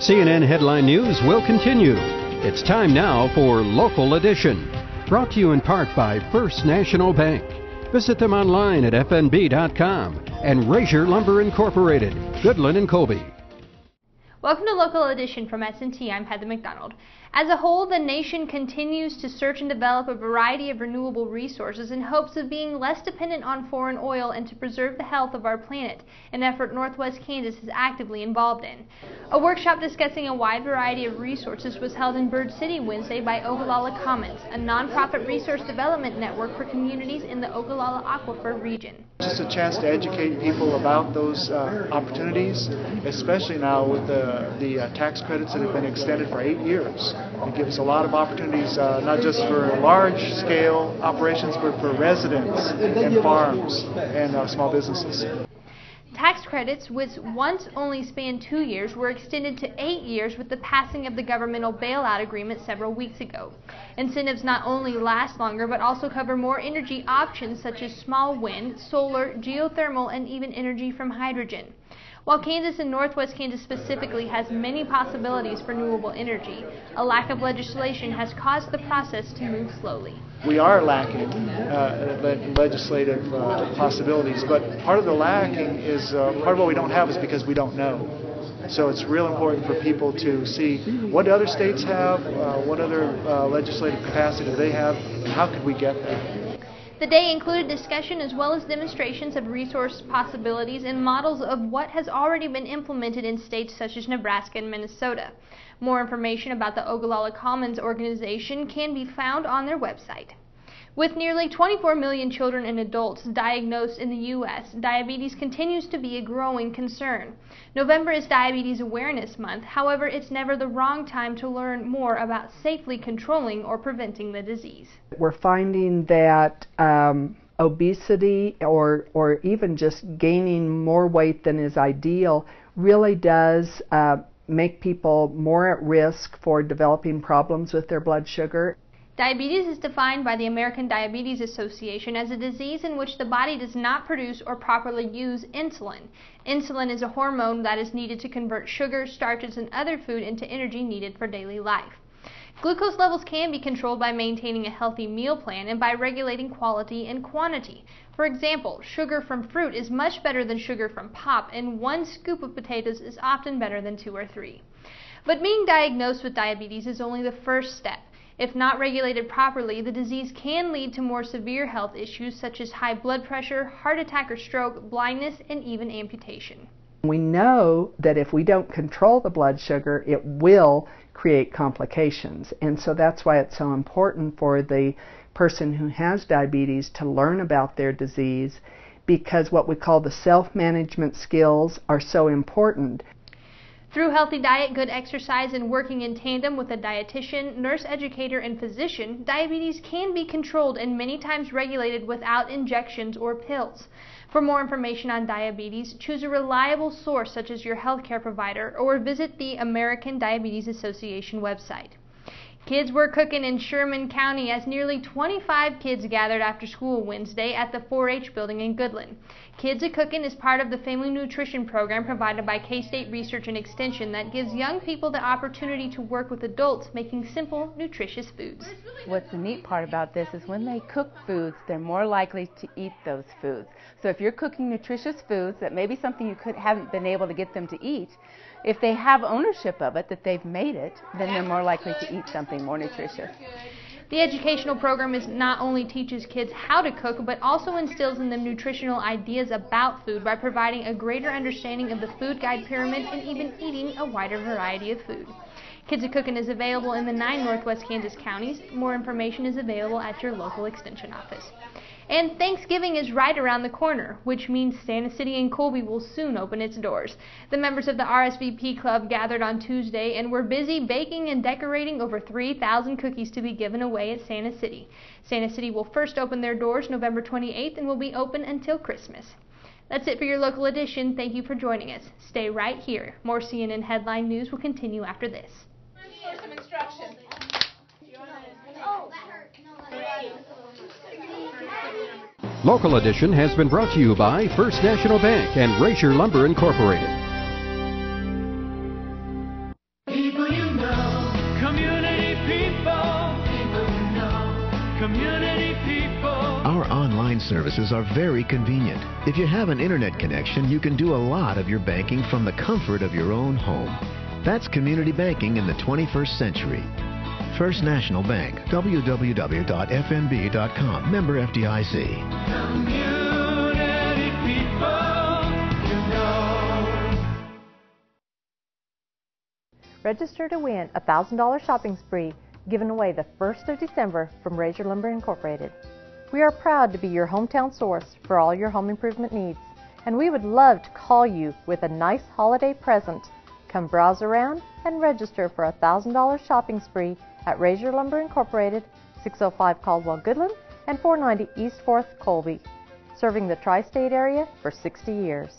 CNN Headline News will continue. It's time now for Local Edition, brought to you in part by First National Bank. Visit them online at fnb.com and Razier Lumber Incorporated, Goodland and Colby. Welcome to Local Edition from S&T. I'm Heather McDonald. As a whole, the nation continues to search and develop a variety of renewable resources in hopes of being less dependent on foreign oil and to preserve the health of our planet, an effort Northwest Kansas is actively involved in. A workshop discussing a wide variety of resources was held in Bird City Wednesday by Ogallala Commons, a nonprofit resource development network for communities in the Ogallala Aquifer region. Just a chance to educate people about those opportunities, especially now with the tax credits that have been extended for 8 years. It gives a lot of opportunities, not just for large-scale operations, but for residents and farms and small businesses. Tax credits, which once only spanned 2 years, were extended to 8 years with the passing of the governmental bailout agreement several weeks ago. Incentives not only last longer, but also cover more energy options such as small wind, solar, geothermal, and even energy from hydrogen. While Kansas and Northwest Kansas specifically has many possibilities for renewable energy, a lack of legislation has caused the process to move slowly. We are lacking legislative possibilities, but part of the lacking is, part of what we don't have is because we don't know. So it's real important for people to see what other states have, what other legislative capacity do they have, and how could we get there. The day included discussion as well as demonstrations of resource possibilities and models of what has already been implemented in states such as Nebraska and Minnesota. More information about the Ogallala Commons organization can be found on their website. With nearly 24 million children and adults diagnosed in the U.S., diabetes continues to be a growing concern. November is Diabetes Awareness Month. However, it's never the wrong time to learn more about safely controlling or preventing the disease. We're finding that obesity or even just gaining more weight than is ideal really does make people more at risk for developing problems with their blood sugar. Diabetes is defined by the American Diabetes Association as a disease in which the body does not produce or properly use insulin. Insulin is a hormone that is needed to convert sugar, starches, and other food into energy needed for daily life. Glucose levels can be controlled by maintaining a healthy meal plan and by regulating quality and quantity. For example, sugar from fruit is much better than sugar from pop, and 1 scoop of potatoes is often better than 2 or 3. But being diagnosed with diabetes is only the first step. If not regulated properly, the disease can lead to more severe health issues such as high blood pressure, heart attack or stroke, blindness, and even amputation. We know that if we don't control the blood sugar, it will create complications. And so that's why it's so important for the person who has diabetes to learn about their disease, because what we call the self-management skills are so important. Through healthy diet, good exercise, and working in tandem with a dietitian, nurse educator, and physician, diabetes can be controlled and many times regulated without injections or pills. For more information on diabetes, choose a reliable source such as your healthcare provider or visit the American Diabetes Association website. Kids were cooking in Sherman County as nearly 25 kids gathered after school Wednesday at the 4-H building in Goodland. Kids A-Cookin' is part of the family nutrition program provided by K-State Research and Extension that gives young people the opportunity to work with adults making simple, nutritious foods. What's the neat part about this is when they cook foods, they're more likely to eat those foods. So if you're cooking nutritious foods that maybe something you haven't been able to get them to eat, if they have ownership of it, that they've made it, then they're more likely to eat something more nutritious. The educational program not only teaches kids how to cook, but also instills in them nutritional ideas about food by providing a greater understanding of the food guide pyramid and even eating a wider variety of food. Kids A-Cookin' is available in the 9 Northwest Kansas counties. More information is available at your local extension office. And Thanksgiving is right around the corner, which means Santa City and Colby will soon open its doors. The members of the RSVP Club gathered on Tuesday and were busy baking and decorating over 3,000 cookies to be given away at Santa City. Santa City will first open their doors November 28th and will be open until Christmas. That's it for your local edition. Thank you for joining us. Stay right here. More CNN Headline News will continue after this. For some instructions. Oh, that hurt. No, that hurt. Local Edition has been brought to you by First National Bank and Razier Lumber Incorporated. services are very convenient. If you have an internet connection, you can do a lot of your banking from the comfort of your own home. That's community banking in the 21st century. First National Bank, www.fnb.com, member FDIC. Community people, you know. Register to win a $1,000 shopping spree given away the 1st of December from Razor Lumber Incorporated. We are proud to be your hometown source for all your home improvement needs, and we would love to call you with a nice holiday present. Come browse around and register for a $1,000 shopping spree at Razor Lumber Incorporated, 605 Caldwell Goodland and 490 East 4th Colby, serving the tri-state area for 60 years.